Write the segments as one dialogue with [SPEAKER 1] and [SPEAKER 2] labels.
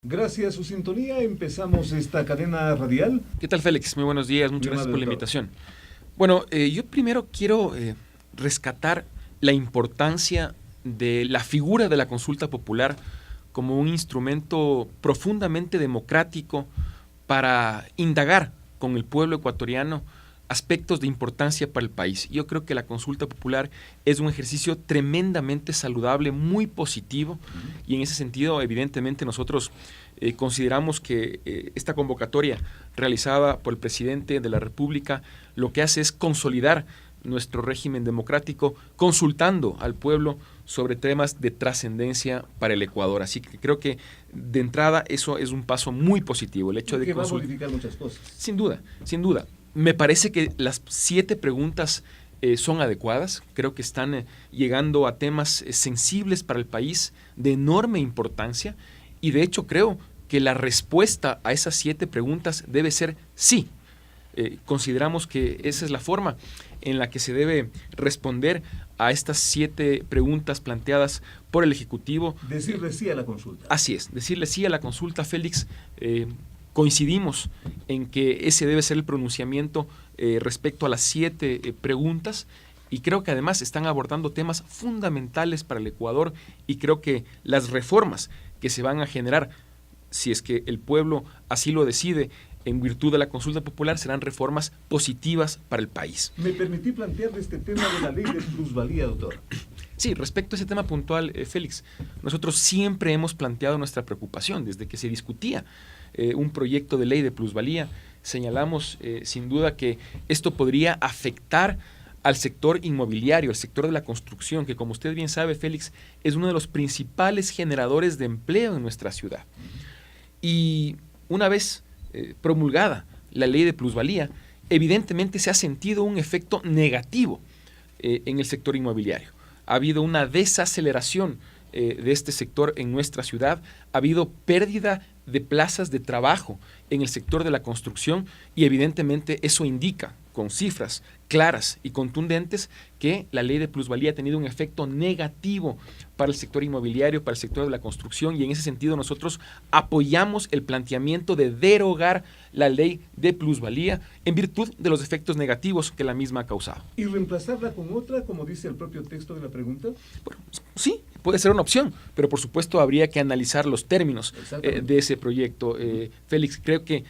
[SPEAKER 1] Gracias a su sintonía, empezamos esta cadena radial.
[SPEAKER 2] ¿Qué tal, Félix? Muy buenos días, muchas gracias por la invitación. Bueno, yo primero quiero rescatar la importancia de la figura de la consulta popular como un instrumento profundamente democrático para indagar con el pueblo ecuatoriano aspectos de importancia para el país. Yo creo que la consulta popular es un ejercicio tremendamente saludable, muy positivo, y en ese sentido, evidentemente, nosotros consideramos que esta convocatoria realizada por el presidente de la República lo que hace es consolidar nuestro régimen democrático, consultando al pueblo sobre temas de trascendencia para el Ecuador. Así que creo que de entrada eso es un paso muy positivo. El hecho de
[SPEAKER 1] que va a modificar muchas cosas.
[SPEAKER 2] Sin duda, sin duda. Me parece que las 7 preguntas son adecuadas. Creo que están llegando a temas sensibles para el país, de enorme importancia, y de hecho creo que la respuesta a esas 7 preguntas debe ser sí. Consideramos que esa es la forma en la que se debe responder a estas 7 preguntas planteadas por el Ejecutivo.
[SPEAKER 1] Decirle sí a la consulta.
[SPEAKER 2] Así es, decirle sí a la consulta, Félix. Coincidimos en que ese debe ser el pronunciamiento respecto a las 7 preguntas, y creo que además están abordando temas fundamentales para el Ecuador, y creo que las reformas que se van a generar, si es que el pueblo así lo decide, en virtud de la consulta popular, serán reformas positivas para el país.
[SPEAKER 1] Me permití plantear este tema de la ley de plusvalía, doctor.
[SPEAKER 2] Sí, respecto a ese tema puntual, Félix, nosotros siempre hemos planteado nuestra preocupación desde que se discutía un proyecto de ley de plusvalía. Señalamos sin duda que esto podría afectar al sector inmobiliario, al sector de la construcción, que como usted bien sabe, Félix, es uno de los principales generadores de empleo en nuestra ciudad. Y una vez promulgada la ley de plusvalía, evidentemente se ha sentido un efecto negativo en el sector inmobiliario. Ha habido una desaceleración de este sector en nuestra ciudad, ha habido pérdida de plazas de trabajo en el sector de la construcción, y evidentemente eso indica con cifras claras y contundentes que la ley de plusvalía ha tenido un efecto negativo para el sector inmobiliario, para el sector de la construcción, y en ese sentido nosotros apoyamos el planteamiento de derogar la ley de plusvalía en virtud de los efectos negativos que la misma ha causado.
[SPEAKER 1] ¿Y reemplazarla con otra, como dice el propio texto de la pregunta?
[SPEAKER 2] Bueno, sí, puede ser una opción, pero por supuesto habría que analizar los términos de ese proyecto. Félix, creo que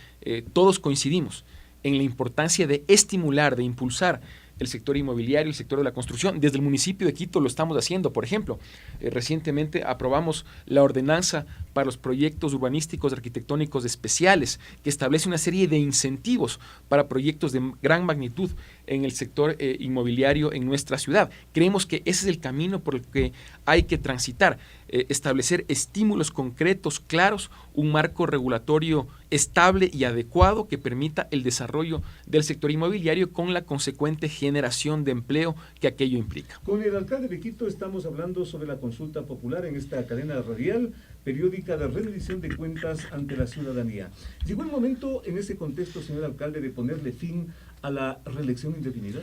[SPEAKER 2] todos coincidimos en la importancia de estimular, de impulsar el sector inmobiliario, el sector de la construcción. Desde el municipio de Quito lo estamos haciendo. Por ejemplo, recientemente aprobamos la ordenanza para los proyectos urbanísticos arquitectónicos especiales, que establece una serie de incentivos para proyectos de gran magnitud en el sector inmobiliario en nuestra ciudad. Creemos que ese es el camino por el que hay que transitar, establecer estímulos concretos, claros, un marco regulatorio estable y adecuado que permita el desarrollo del sector inmobiliario con la consecuente generación de empleo que aquello implica.
[SPEAKER 1] Con el alcalde de Quito estamos hablando sobre la consulta popular en esta cadena radial periódica de rendición de cuentas ante la ciudadanía. ¿Llegó el momento en ese contexto, señor alcalde, de ponerle fin a la reelección indefinida?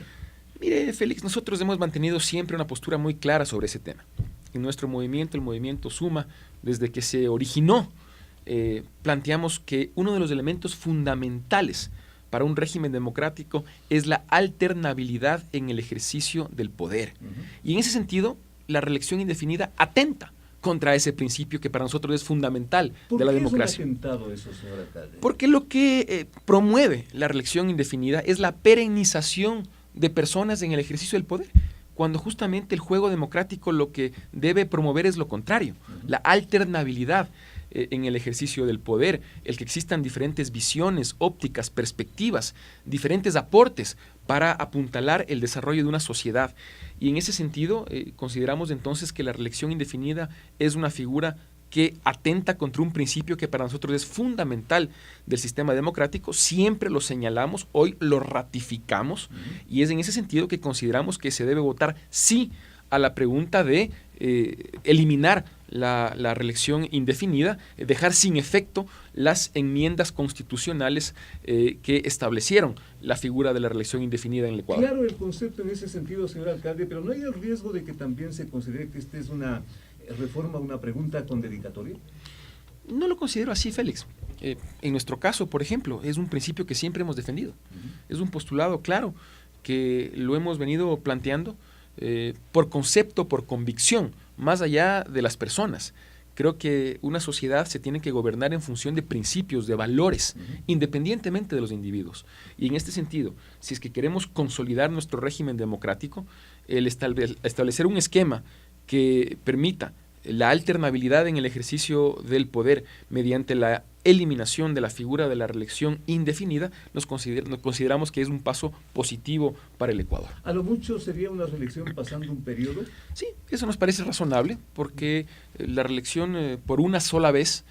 [SPEAKER 2] Mire, Félix, nosotros hemos mantenido siempre una postura muy clara sobre ese tema. En nuestro movimiento, el movimiento Suma, desde que se originó, planteamos que uno de los elementos fundamentales para un régimen democrático es la alternabilidad en el ejercicio del poder. Y en ese sentido, la reelección indefinida atenta contra ese principio que para nosotros es fundamental de la democracia.
[SPEAKER 1] ¿Por qué es un atentado eso, señor alcalde?
[SPEAKER 2] Porque lo que promueve la reelección indefinida es la perennización de personas en el ejercicio del poder, cuando justamente el juego democrático lo que debe promover es lo contrario, la alternabilidad en el ejercicio del poder, el que existan diferentes visiones, ópticas, perspectivas, diferentes aportes para apuntalar el desarrollo de una sociedad. Y en ese sentido, consideramos entonces que la reelección indefinida es una figura que atenta contra un principio que para nosotros es fundamental del sistema democrático. Siempre lo señalamos, hoy lo ratificamos, y es en ese sentido que consideramos que se debe votar sí a la pregunta de eliminar la reelección indefinida, dejar sin efecto las enmiendas constitucionales que establecieron la figura de la reelección indefinida en el Ecuador.
[SPEAKER 1] Claro el concepto en ese sentido, señor alcalde, pero ¿no hay el riesgo de que también se considere que esta es una reforma, una pregunta con dedicatoria?
[SPEAKER 2] No lo considero así, Félix. En nuestro caso, por ejemplo, es un principio que siempre hemos defendido. Es un postulado claro que lo hemos venido planteando por concepto, por convicción, más allá de las personas. Creo que una sociedad se tiene que gobernar en función de principios, de valores, independientemente de los individuos. Y en este sentido, si es que queremos consolidar nuestro régimen democrático, el establecer un esquema que permita la alternabilidad en el ejercicio del poder mediante la eliminación de la figura de la reelección indefinida, nos consideramos que es un paso positivo para el Ecuador.
[SPEAKER 1] ¿A lo mucho sería una reelección pasando un periodo?
[SPEAKER 2] Sí, eso nos parece razonable, porque la reelección por una sola vez,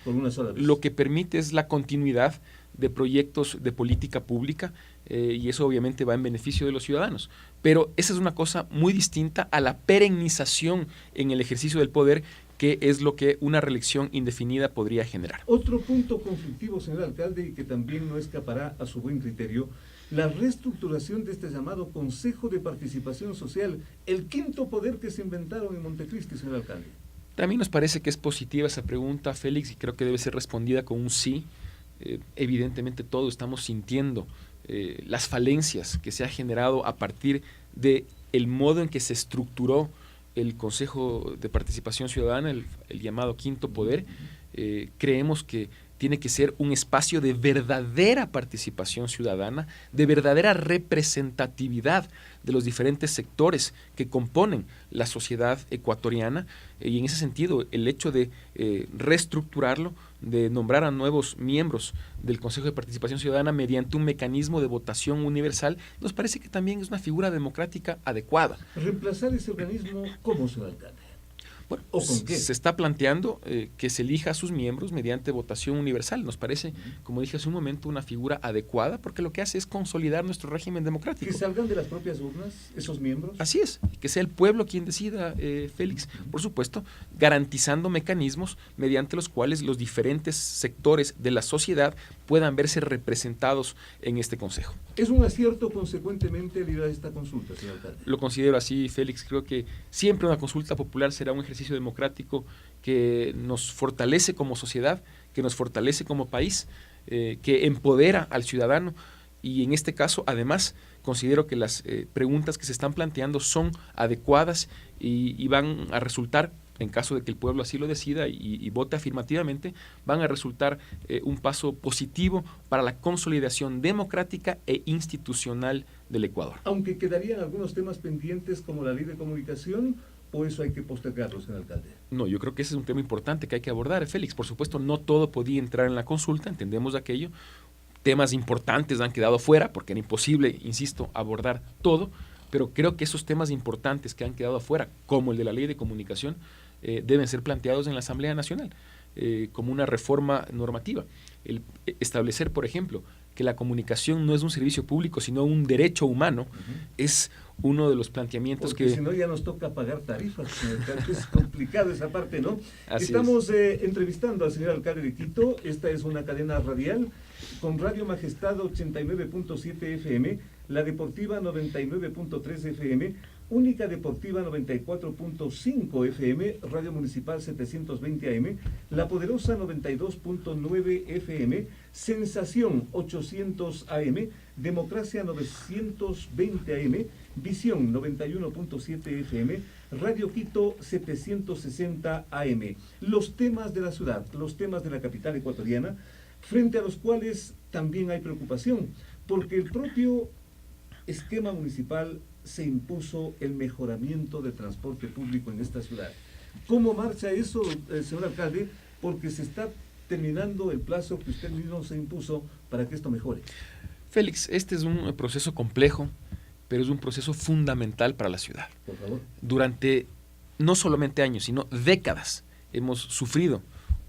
[SPEAKER 2] lo que permite es la continuidad de proyectos de política pública, y eso obviamente va en beneficio de los ciudadanos. Pero esa es una cosa muy distinta a la perennización en el ejercicio del poder, que es lo que una reelección indefinida podría generar.
[SPEAKER 1] Otro punto conflictivo, señor alcalde, y que también no escapará a su buen criterio, la reestructuración de este llamado Consejo de Participación Social, el quinto poder que se inventaron en Montecristi, señor alcalde.
[SPEAKER 2] También nos parece que es positiva esa pregunta, Félix, y creo que debe ser respondida con un sí. Evidentemente todos estamos sintiendo las falencias que se ha generado a partir de el modo en que se estructuró el Consejo de Participación Ciudadana, el llamado Quinto Poder. Creemos que tiene que ser un espacio de verdadera participación ciudadana, de verdadera representatividad de los diferentes sectores que componen la sociedad ecuatoriana, y en ese sentido el hecho de reestructurarlo, de nombrar a nuevos miembros del Consejo de Participación Ciudadana mediante un mecanismo de votación universal, nos parece que también es una figura democrática adecuada.
[SPEAKER 1] ¿Reemplazar ese organismo cómo, señor alcalde?
[SPEAKER 2] Bueno, ¿o con qué? Se está planteando que se elija a sus miembros mediante votación universal. Nos parece, como dije hace un momento, una figura adecuada, porque lo que hace es consolidar nuestro régimen democrático.
[SPEAKER 1] ¿Que salgan de las propias urnas esos miembros?
[SPEAKER 2] Así es, que sea el pueblo quien decida, Félix, por supuesto, garantizando mecanismos mediante los cuales los diferentes sectores de la sociedad puedan verse representados en este Consejo.
[SPEAKER 1] ¿Es un acierto consecuentemente el ir a esta consulta, señor alcalde?
[SPEAKER 2] Lo considero así, Félix. Creo que siempre una consulta popular será un ejercicio democrático que nos fortalece como sociedad, que nos fortalece como país, que empodera al ciudadano, y en este caso, además, considero que las preguntas que se están planteando son adecuadas y van a resultar, en caso de que el pueblo así lo decida y vote afirmativamente, van a resultar un paso positivo para la consolidación democrática e institucional del Ecuador.
[SPEAKER 1] Aunque quedarían algunos temas pendientes como la ley de comunicación, ¿o eso hay que postergarlo, señor alcalde?
[SPEAKER 2] No, yo creo que ese es un tema importante que hay que abordar, Félix. Por supuesto, no todo podía entrar en la consulta, entendemos aquello. Temas importantes han quedado fuera porque era imposible, insisto, abordar todo, pero creo que esos temas importantes que han quedado afuera, como el de la ley de comunicación, deben ser planteados en la Asamblea Nacional como una reforma normativa. El establecer, por ejemplo, que la comunicación no es un servicio público, sino un derecho humano, es uno de los planteamientos
[SPEAKER 1] porque si no ya nos toca pagar tarifas, señor alcalde. Es complicado esa parte, ¿no? Así Estamos entrevistando al señor alcalde de Quito. Esta es una cadena radial con Radio Majestad 89.7 FM, La Deportiva 99.3 FM, Única Deportiva 94.5 FM, Radio Municipal 720 AM, La Poderosa 92.9 FM, Sensación 800 AM, Democracia 920 AM, Visión 91.7 FM, Radio Quito 760 AM. Los temas de la ciudad, los temas de la capital ecuatoriana, frente a los cuales también hay preocupación, porque el propio esquema municipal se impuso el mejoramiento del transporte público en esta ciudad. ¿Cómo marcha eso, señor alcalde? Porque se está terminando el plazo que usted mismo se impuso para que esto mejore.
[SPEAKER 2] Félix, este es un proceso complejo, pero es un proceso fundamental para la ciudad.
[SPEAKER 1] Por favor.
[SPEAKER 2] Durante no solamente años, sino décadas hemos sufrido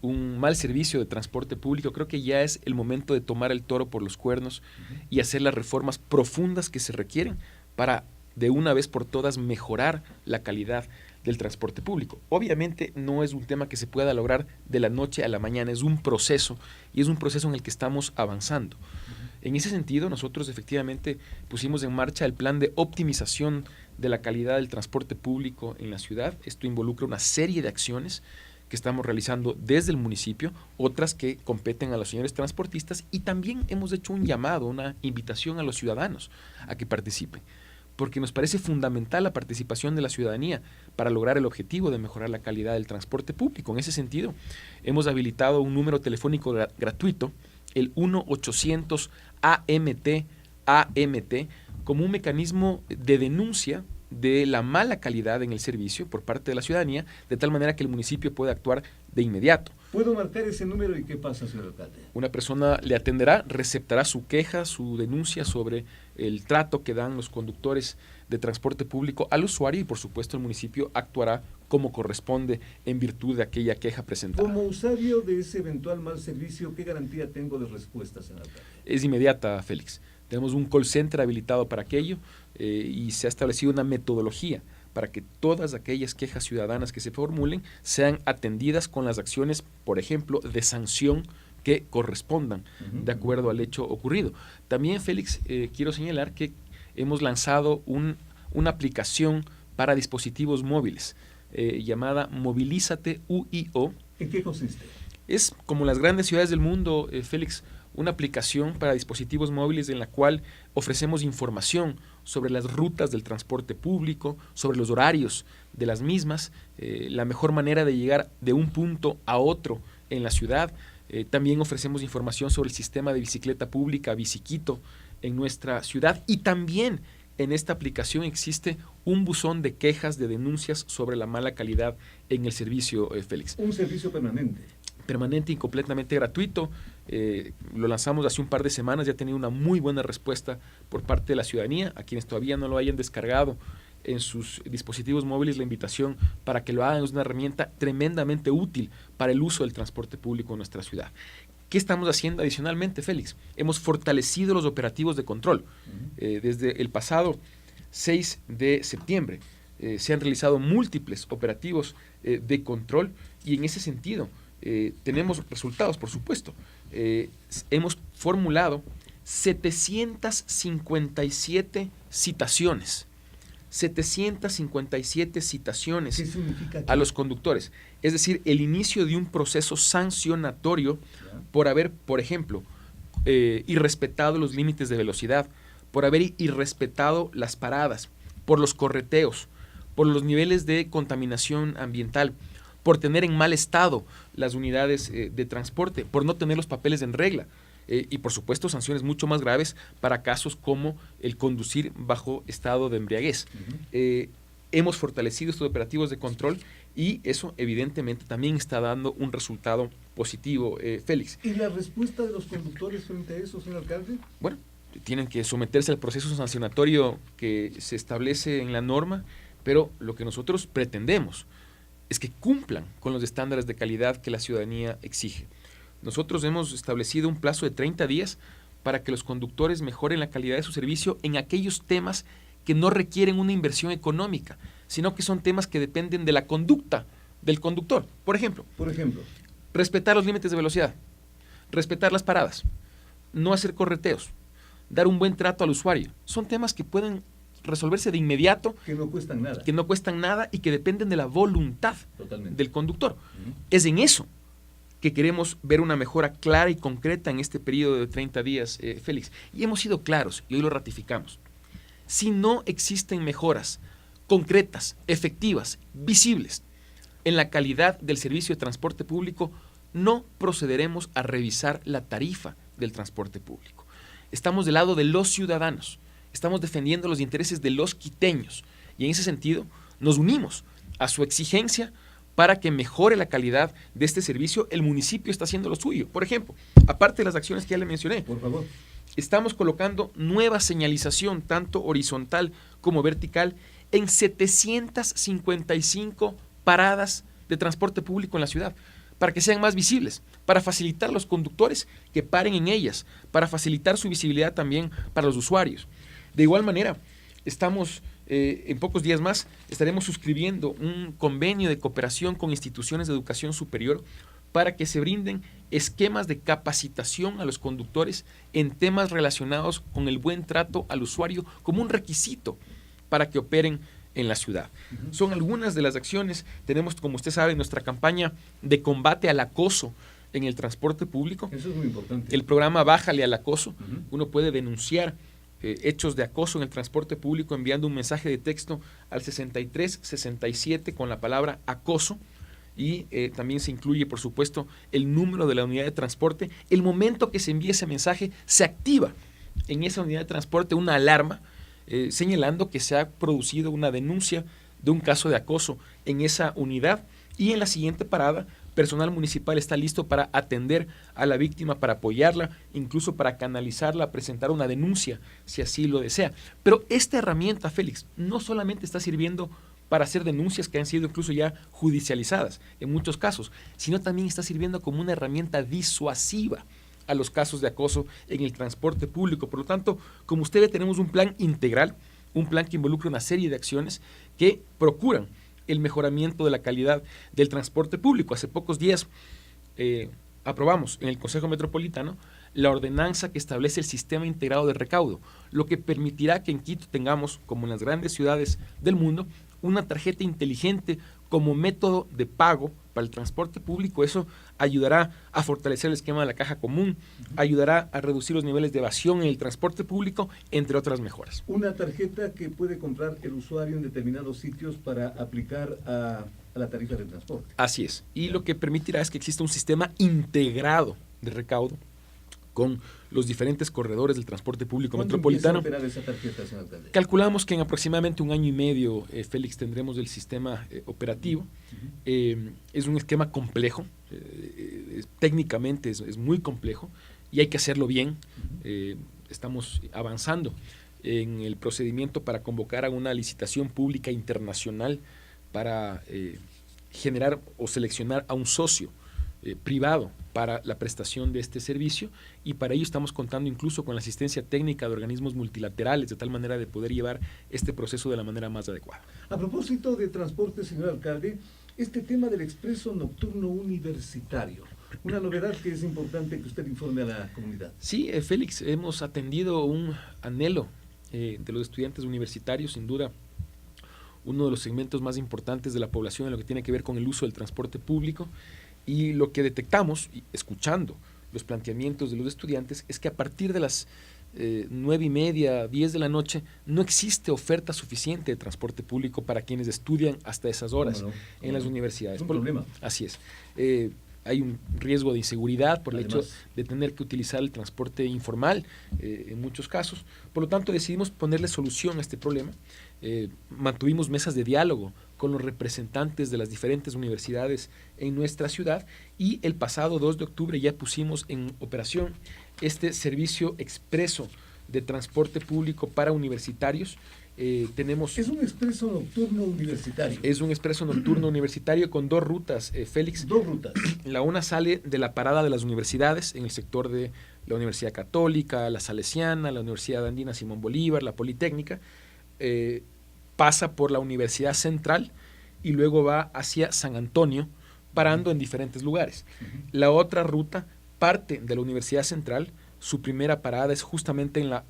[SPEAKER 2] un mal servicio de transporte público. Creo que ya es el momento de tomar el toro por los cuernos y hacer las reformas profundas que se requieren para de una vez por todas mejorar la calidad del transporte público. Obviamente no es un tema que se pueda lograr de la noche a la mañana, es un proceso, y es un proceso en el que estamos avanzando. En ese sentido, nosotros efectivamente pusimos en marcha el plan de optimización de la calidad del transporte público en la ciudad. Esto involucra una serie de acciones que estamos realizando desde el municipio, otras que competen a los señores transportistas, y también hemos hecho un llamado, una invitación a los ciudadanos a que participen, porque nos parece fundamental la participación de la ciudadanía para lograr el objetivo de mejorar la calidad del transporte público. En ese sentido, hemos habilitado un número telefónico gratuito, el 1-800-AMT, como un mecanismo de denuncia de la mala calidad en el servicio por parte de la ciudadanía, de tal manera que el municipio pueda actuar de inmediato.
[SPEAKER 1] ¿Puedo marcar ese número y qué pasa, señor alcalde?
[SPEAKER 2] Una persona le atenderá, receptará su queja, su denuncia sobre el trato que dan los conductores de transporte público al usuario, y por supuesto el municipio actuará como corresponde en virtud de aquella queja presentada.
[SPEAKER 1] Como usuario de ese eventual mal servicio, ¿qué garantía tengo de respuesta, señor alcalde?
[SPEAKER 2] Es inmediata, Félix. Tenemos un call center habilitado para aquello y se ha establecido una metodología para que todas aquellas quejas ciudadanas que se formulen sean atendidas con las acciones, por ejemplo, de sanción que correspondan de acuerdo al hecho ocurrido. También, Félix, quiero señalar que hemos lanzado una aplicación para dispositivos móviles llamada Movilízate UIO.
[SPEAKER 1] ¿En qué consiste?
[SPEAKER 2] Es como las grandes ciudades del mundo, Félix, una aplicación para dispositivos móviles en la cual ofrecemos información sobre las rutas del transporte público, sobre los horarios de las mismas, la mejor manera de llegar de un punto a otro en la ciudad. También ofrecemos información sobre el sistema de bicicleta pública Biciquito en nuestra ciudad, y también en esta aplicación existe un buzón de quejas, de denuncias sobre la mala calidad en el servicio, Félix.
[SPEAKER 1] Un servicio permanente
[SPEAKER 2] Y completamente gratuito. Lo lanzamos hace un par de semanas, ya ha tenido una muy buena respuesta por parte de la ciudadanía. A quienes todavía no lo hayan descargado en sus dispositivos móviles, la invitación para que lo hagan. Es una herramienta tremendamente útil para el uso del transporte público en nuestra ciudad. ¿Qué estamos haciendo adicionalmente, Félix? Hemos fortalecido los operativos de control. Desde el pasado 6 de septiembre se han realizado múltiples operativos de control, y en ese sentido tenemos resultados, por supuesto. Hemos formulado 757 citaciones. 757 citaciones a los conductores. Es decir, el inicio de un proceso sancionatorio por haber, por ejemplo, irrespetado los límites de velocidad, por haber irrespetado las paradas, por los correteos, por los niveles de contaminación ambiental, por tener en mal estado las unidades de transporte, por no tener los papeles en regla. Y por supuesto sanciones mucho más graves para casos como el conducir bajo estado de embriaguez. Hemos fortalecido estos operativos de control y eso evidentemente también está dando un resultado positivo, Félix.
[SPEAKER 1] ¿Y la respuesta de los conductores frente a eso, señor alcalde?
[SPEAKER 2] Bueno, tienen que someterse al proceso sancionatorio que se establece en la norma, pero lo que nosotros pretendemos es que cumplan con los estándares de calidad que la ciudadanía exige. Nosotros hemos establecido un plazo de 30 días para que los conductores mejoren la calidad de su servicio en aquellos temas que no requieren una inversión económica, sino que son temas que dependen de la conducta del conductor. Por ejemplo, respetar los límites de velocidad, respetar las paradas, no hacer correteos, dar un buen trato al usuario. Son temas que pueden resolverse de inmediato,
[SPEAKER 1] que no cuestan nada
[SPEAKER 2] y que dependen de la voluntad del conductor. Es en eso que queremos ver una mejora clara y concreta en este periodo de 30 días, Félix. Y hemos sido claros, y hoy lo ratificamos. Si no existen mejoras concretas, efectivas, visibles en la calidad del servicio de transporte público, no procederemos a revisar la tarifa del transporte público. Estamos del lado de los ciudadanos, estamos defendiendo los intereses de los quiteños, y en ese sentido nos unimos a su exigencia para que mejore la calidad de este servicio. El municipio está haciendo lo suyo. Por ejemplo, aparte de las acciones que ya le mencioné,
[SPEAKER 1] por favor,
[SPEAKER 2] estamos colocando nueva señalización, tanto horizontal como vertical, en 755 paradas de transporte público en la ciudad, para que sean más visibles, para facilitar a los conductores que paren en ellas, para facilitar su visibilidad también para los usuarios. De igual manera, estamos en pocos días más estaremos suscribiendo un convenio de cooperación con instituciones de educación superior para que se brinden esquemas de capacitación a los conductores en temas relacionados con el buen trato al usuario como un requisito para que operen en la ciudad. Son algunas de las acciones. Tenemos, como usted sabe, nuestra campaña de combate al acoso en el transporte público.
[SPEAKER 1] Eso es muy importante.
[SPEAKER 2] El programa Bájale al acoso. Uno puede denunciar hechos de acoso en el transporte público enviando un mensaje de texto al 6367 con la palabra acoso. Y también se incluye, por supuesto, el número de la unidad de transporte. El momento que se envíe ese mensaje, se activa en esa unidad de transporte una alarma señalando que se ha producido una denuncia de un caso de acoso en esa unidad, y en la siguiente parada personal municipal está listo para atender a la víctima, para apoyarla, incluso para canalizarla, presentar una denuncia si así lo desea. Pero esta herramienta, Félix, no solamente está sirviendo para hacer denuncias que han sido incluso ya judicializadas en muchos casos, sino también está sirviendo como una herramienta disuasiva a los casos de acoso en el transporte público. Por lo tanto, como usted ve, tenemos un plan integral, un plan que involucra una serie de acciones que procuran el mejoramiento de la calidad del transporte público. Hace pocos días aprobamos en el Consejo Metropolitano la ordenanza que establece el sistema integrado de recaudo, lo que permitirá que en Quito tengamos, como en las grandes ciudades del mundo, una tarjeta inteligente como método de pago para el transporte público. Eso ayudará a fortalecer el esquema de la caja común, ayudará a reducir los niveles de evasión en el transporte público, entre otras mejoras.
[SPEAKER 1] Una tarjeta que puede comprar el usuario en determinados sitios para aplicar a la tarifa de transporte.
[SPEAKER 2] Así es. Y lo que permitirá es que exista un sistema integrado de recaudo con los diferentes corredores del transporte público metropolitano.
[SPEAKER 1] ¿Cuándo empieza a operar esa tarjeta, señor alcalde?
[SPEAKER 2] Calculamos que en aproximadamente 1 año y medio, Félix, tendremos el sistema operativo. Es un esquema complejo, técnicamente es muy complejo y hay que hacerlo bien. Estamos avanzando en el procedimiento para convocar a una licitación pública internacional para generar o seleccionar a un socio privado para la prestación de este servicio, y para ello estamos contando incluso con la asistencia técnica de organismos multilaterales, de tal manera de poder llevar este proceso de la manera más adecuada.
[SPEAKER 1] A propósito de transporte, señor alcalde, este tema del expreso nocturno universitario, una novedad que es importante que usted informe a la comunidad.
[SPEAKER 2] Sí, Félix, hemos atendido un anhelo de los estudiantes universitarios, sin duda uno de los segmentos más importantes de la población en lo que tiene que ver con el uso del transporte público. Y lo que detectamos, escuchando los planteamientos de los estudiantes, es que a partir de las 9:30, 10 de la noche, no existe oferta suficiente de transporte público para quienes estudian hasta esas horas en las universidades.
[SPEAKER 1] Es un problema.
[SPEAKER 2] Así es. Hay un riesgo de inseguridad por el hecho de tener que utilizar el transporte informal en muchos casos. Por lo tanto, decidimos ponerle solución a este problema. Mantuvimos mesas de diálogo con los representantes de las diferentes universidades en nuestra ciudad, y el pasado 2 de octubre ya pusimos en operación este servicio expreso de transporte público para universitarios.
[SPEAKER 1] Es un expreso nocturno universitario.
[SPEAKER 2] Es un expreso nocturno universitario con 2 rutas, Félix.
[SPEAKER 1] 2 rutas.
[SPEAKER 2] La una sale de la parada de las universidades en el sector de la Universidad Católica, la Salesiana, la Universidad Andina Simón Bolívar, la Politécnica, pasa por la Universidad Central y luego va hacia San Antonio, parando en diferentes lugares. La otra ruta parte de la Universidad Central, su primera parada es justamente en la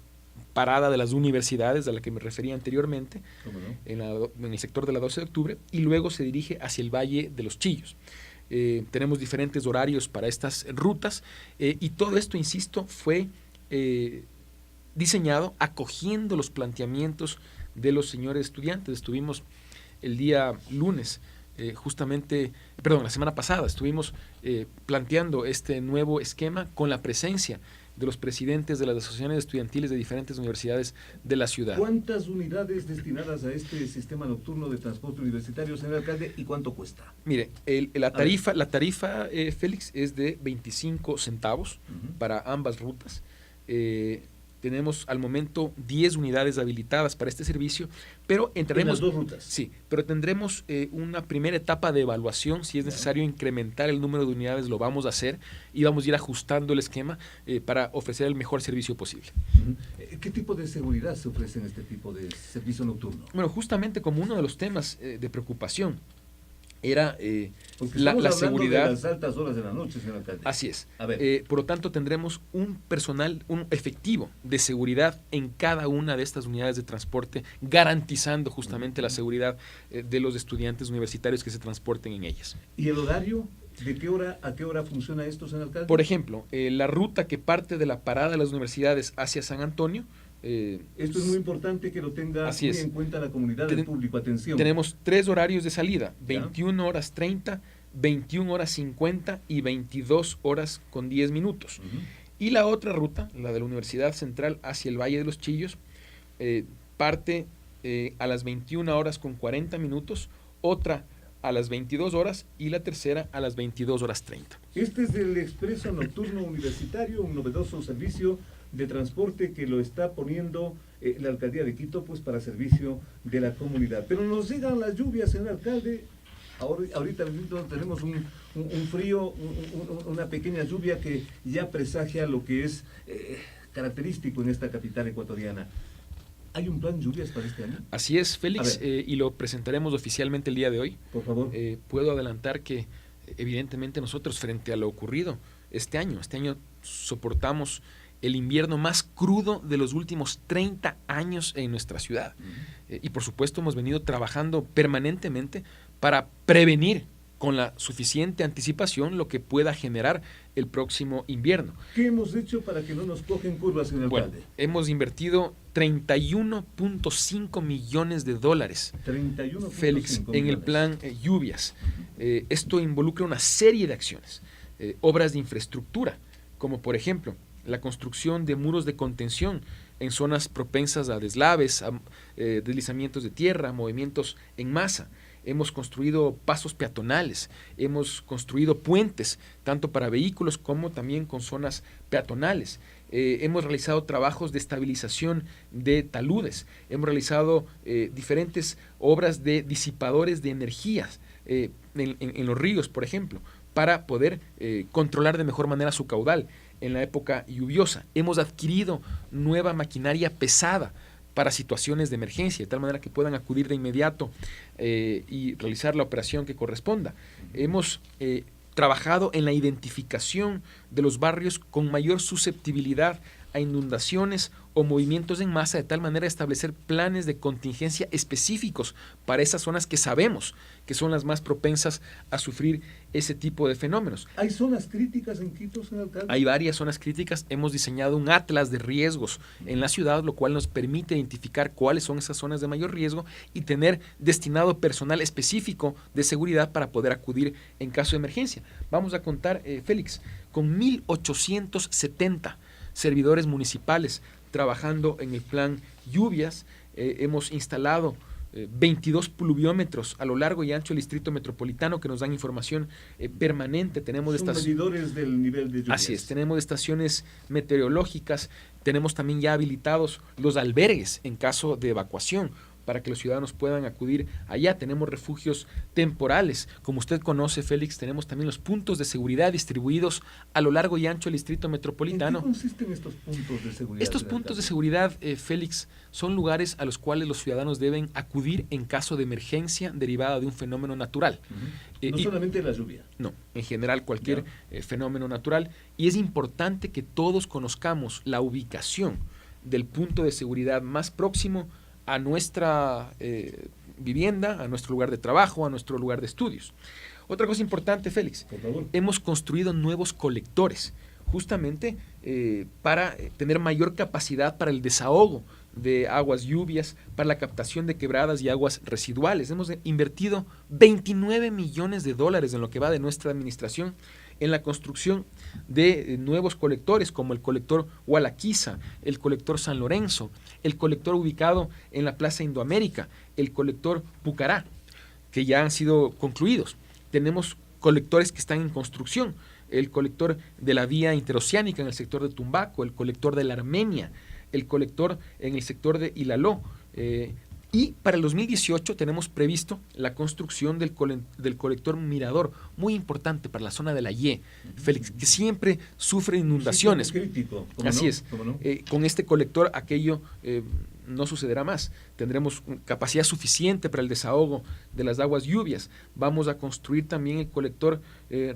[SPEAKER 2] parada de las universidades a la que me refería anteriormente, en el sector de la 12 de octubre, y luego se dirige hacia el Valle de los Chillos. Tenemos diferentes horarios para estas rutas, y todo esto, insisto, fue diseñado acogiendo los planteamientos de los señores estudiantes. Estuvimos el día lunes, la semana pasada, estuvimos planteando este nuevo esquema con la presencia de los presidentes de las asociaciones estudiantiles de diferentes universidades de la ciudad.
[SPEAKER 1] ¿Cuántas unidades destinadas a este sistema nocturno de transporte universitario, señor alcalde, y cuánto cuesta?
[SPEAKER 2] Mire, la tarifa, Félix, es de 25 centavos para ambas rutas. Tenemos al momento 10 unidades habilitadas para este servicio, pero entraremos...
[SPEAKER 1] En las 2 rutas.
[SPEAKER 2] Sí, pero tendremos una primera etapa de evaluación. Si es necesario incrementar el número de unidades, lo vamos a hacer, y vamos a ir ajustando el esquema para ofrecer el mejor servicio posible.
[SPEAKER 1] ¿Qué tipo de seguridad se ofrece en este tipo de servicio nocturno?
[SPEAKER 2] Bueno, justamente como uno de los temas de preocupación era
[SPEAKER 1] Porque
[SPEAKER 2] la
[SPEAKER 1] estamos hablando
[SPEAKER 2] seguridad.
[SPEAKER 1] de las altas horas de la noche, señor alcalde.
[SPEAKER 2] Así es.
[SPEAKER 1] A ver.
[SPEAKER 2] Por lo tanto, tendremos un personal, un efectivo de seguridad en cada una de estas unidades de transporte, garantizando justamente la seguridad de los estudiantes universitarios que se transporten en ellas.
[SPEAKER 1] ¿Y el horario? ¿De qué hora a qué hora funciona esto, señor alcalde?
[SPEAKER 2] Por ejemplo, la ruta que parte de la parada de las universidades hacia San Antonio.
[SPEAKER 1] Esto es muy importante que lo tenga muy en cuenta la comunidad del público. Atención.
[SPEAKER 2] Tenemos 3 horarios de salida, 21 horas 30, 21 horas 50 y 22 horas con 10 minutos. Y la otra ruta, la de la Universidad Central hacia el Valle de los Chillos, parte a las 21 horas con 40 minutos, otra a las 22 horas y la tercera a las 22 horas 30.
[SPEAKER 1] Este es del Expreso Nocturno Universitario, un novedoso servicio de transporte que lo está poniendo la Alcaldía de Quito pues para servicio de la comunidad. Pero nos llegan las lluvias, señor alcalde. Ahorita tenemos un frío, una pequeña lluvia que ya presagia lo que es característico en esta capital ecuatoriana. ¿Hay un plan lluvias para este año?
[SPEAKER 2] Así es, Félix, y lo presentaremos oficialmente el día de hoy.
[SPEAKER 1] Por favor.
[SPEAKER 2] Puedo adelantar que evidentemente nosotros frente a lo ocurrido este año soportamos el invierno más crudo de los últimos 30 años en nuestra ciudad. Y por supuesto hemos venido trabajando permanentemente para prevenir con la suficiente anticipación lo que pueda generar el próximo invierno.
[SPEAKER 1] ¿Qué hemos hecho para que no nos cogen curvas, señor alcalde?
[SPEAKER 2] Hemos invertido 31.5 millones de dólares, Félix, en el plan lluvias. Esto involucra una serie de acciones, obras de infraestructura, como por ejemplo la construcción de muros de contención en zonas propensas a deslaves, a deslizamientos de tierra, movimientos en masa. Hemos construido pasos peatonales, hemos construido puentes, tanto para vehículos como también con zonas peatonales. Hemos realizado trabajos de estabilización de taludes, hemos realizado diferentes obras de disipadores de energías en los ríos, por ejemplo, para poder controlar de mejor manera su caudal en la época lluviosa. Hemos adquirido nueva maquinaria pesada para situaciones de emergencia, de tal manera que puedan acudir de inmediato y realizar la operación que corresponda. Hemos trabajado en la identificación de los barrios con mayor susceptibilidad a inundaciones o movimientos en masa, de tal manera establecer planes de contingencia específicos para esas zonas que sabemos que son las más propensas a sufrir ese tipo de fenómenos.
[SPEAKER 1] ¿Hay zonas críticas en Quito, señor alcalde?
[SPEAKER 2] Hay varias zonas críticas. Hemos diseñado un atlas de riesgos en la ciudad, lo cual nos permite identificar cuáles son esas zonas de mayor riesgo y tener destinado personal específico de seguridad para poder acudir en caso de emergencia. Vamos a contar, Félix, con 1.870 servidores municipales trabajando en el plan lluvias. Hemos instalado 22 pluviómetros a lo largo y ancho del distrito metropolitano que nos dan información permanente. Tenemos
[SPEAKER 1] medidores del nivel de lluvias.
[SPEAKER 2] Así es, tenemos estaciones meteorológicas, tenemos también ya habilitados los albergues en caso de evacuación para que los ciudadanos puedan acudir allá. Tenemos refugios temporales. Como usted conoce, Félix, tenemos también los puntos de seguridad distribuidos a lo largo y ancho del distrito metropolitano.
[SPEAKER 1] ¿En qué consisten estos puntos de seguridad?
[SPEAKER 2] Estos puntos de seguridad, Félix, son lugares a los cuales los ciudadanos deben acudir en caso de emergencia derivada de un fenómeno natural.
[SPEAKER 1] No solamente la lluvia.
[SPEAKER 2] No, en general cualquier fenómeno natural. Y es importante que todos conozcamos la ubicación del punto de seguridad más próximo a nuestra vivienda, a nuestro lugar de trabajo, a nuestro lugar de estudios. Otra cosa importante, Félix,
[SPEAKER 1] por favor,
[SPEAKER 2] hemos construido nuevos colectores, justamente para tener mayor capacidad para el desahogo de aguas lluvias, para la captación de quebradas y aguas residuales. Hemos invertido 29 millones de dólares en lo que va de nuestra administración en la construcción de nuevos colectores como el colector Hualaquiza, el colector San Lorenzo, el colector ubicado en la Plaza Indoamérica, el colector Pucará, que ya han sido concluidos. Tenemos colectores que están en construcción, el colector de la vía interoceánica en el sector de Tumbaco, el colector de la Armenia, el colector en el sector de Ilaló. Y para el 2018 tenemos previsto la construcción del colector Mirador, muy importante para la zona de la Y, Félix, que siempre sufre inundaciones.
[SPEAKER 1] Sí, crítico.
[SPEAKER 2] Así es.
[SPEAKER 1] ¿Cómo no?
[SPEAKER 2] Con este colector aquello no sucederá más. Tendremos capacidad suficiente para el desahogo de las aguas lluvias. Vamos a construir también el colector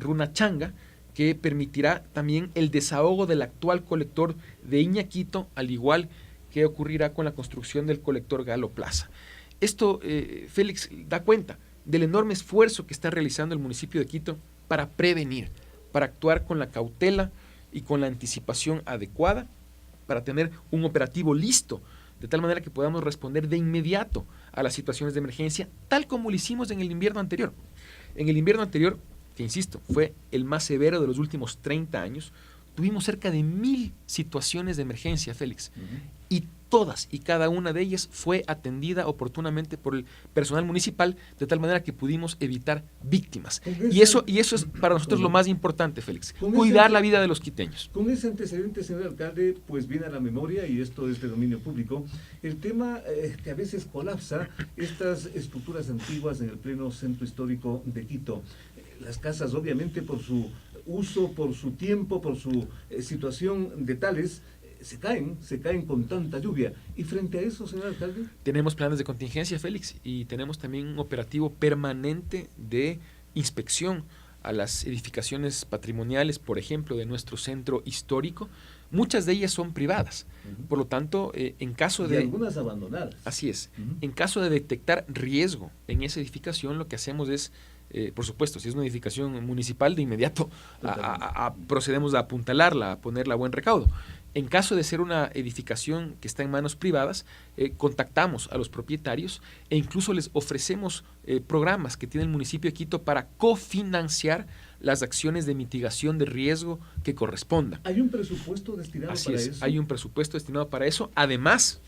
[SPEAKER 2] Runachanga, que permitirá también el desahogo del actual colector de Iñaquito, al igual que ocurrirá con la construcción del colector Galo Plaza. Esto, Félix, da cuenta del enorme esfuerzo que está realizando el municipio de Quito para prevenir, para actuar con la cautela y con la anticipación adecuada, para tener un operativo listo, de tal manera que podamos responder de inmediato a las situaciones de emergencia, tal como lo hicimos en el invierno anterior. En el invierno anterior, que insisto, fue el más severo de los últimos 30 años, tuvimos cerca de 1000 situaciones de emergencia, Félix, y todas y cada una de ellas fue atendida oportunamente por el personal municipal, de tal manera que pudimos evitar víctimas. Y eso es para nosotros lo más importante, Félix, cuidar la vida de los quiteños.
[SPEAKER 1] Con ese antecedente, señor alcalde, pues viene a la memoria, y esto es de dominio público, el tema que a veces colapsa estas estructuras antiguas en el pleno centro histórico de Quito. Las casas, obviamente, por su uso, por su tiempo, por su situación de tales, se caen con tanta lluvia. Y frente a eso, señor alcalde,
[SPEAKER 2] tenemos planes de contingencia, Félix, y tenemos también un operativo permanente de inspección a las edificaciones patrimoniales, por ejemplo, de nuestro centro histórico. Muchas de ellas son privadas, por lo tanto, en caso
[SPEAKER 1] y
[SPEAKER 2] de...
[SPEAKER 1] algunas abandonadas.
[SPEAKER 2] Así es. En caso de detectar riesgo en esa edificación, lo que hacemos es, por supuesto, si es una edificación municipal, de inmediato procedemos a apuntalarla, a ponerla a buen recaudo. En caso de ser una edificación que está en manos privadas, contactamos a los propietarios e incluso les ofrecemos programas que tiene el municipio de Quito para cofinanciar las acciones de mitigación de riesgo que correspondan.
[SPEAKER 1] ¿Hay un presupuesto destinado
[SPEAKER 2] Así
[SPEAKER 1] para
[SPEAKER 2] es,
[SPEAKER 1] eso?
[SPEAKER 2] hay un presupuesto destinado para eso, además,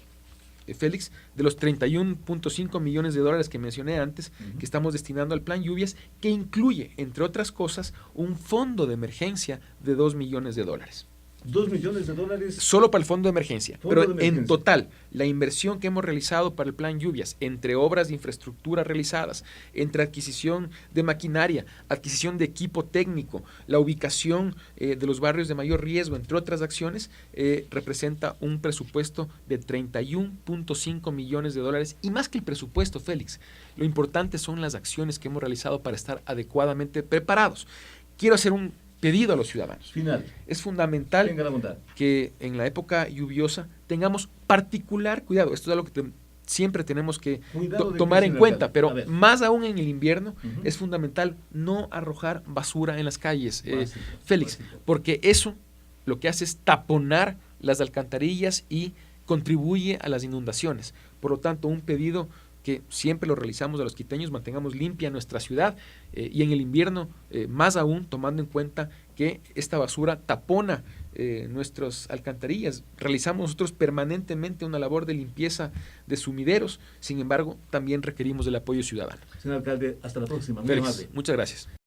[SPEAKER 2] Félix, de los 31.5 millones de dólares que mencioné antes, que estamos destinando al plan lluvias, que incluye, entre otras cosas, un fondo de emergencia de 2 millones de dólares.
[SPEAKER 1] 2 millones de dólares.
[SPEAKER 2] Solo para el fondo de emergencia.
[SPEAKER 1] Fondo
[SPEAKER 2] Pero
[SPEAKER 1] de emergencia.
[SPEAKER 2] En total, la inversión que hemos realizado para el plan lluvias, entre obras de infraestructura realizadas, entre adquisición de maquinaria, adquisición de equipo técnico, la ubicación de los barrios de mayor riesgo, entre otras acciones, representa un presupuesto de 31.5 millones de dólares. Y más que el presupuesto, Félix, lo importante son las acciones que hemos realizado para estar adecuadamente preparados. Quiero hacer un pedido a los ciudadanos.
[SPEAKER 1] Final.
[SPEAKER 2] Es fundamental
[SPEAKER 1] Tenga la bondad
[SPEAKER 2] que en la época lluviosa tengamos particular cuidado. Esto es algo que siempre tenemos que tomar en cuenta, pero más aún en el invierno es fundamental no arrojar basura en las calles, Félix, porque eso lo que hace es taponar las alcantarillas y contribuye a las inundaciones. Por lo tanto, un pedido que siempre lo realizamos a los quiteños, mantengamos limpia nuestra ciudad y en el invierno más aún, tomando en cuenta que esta basura tapona nuestras alcantarillas. Realizamos nosotros permanentemente una labor de limpieza de sumideros, sin embargo, también requerimos del apoyo ciudadano.
[SPEAKER 1] Señor alcalde, hasta la próxima. Muy
[SPEAKER 2] Félix,
[SPEAKER 1] amable.
[SPEAKER 2] muchas gracias.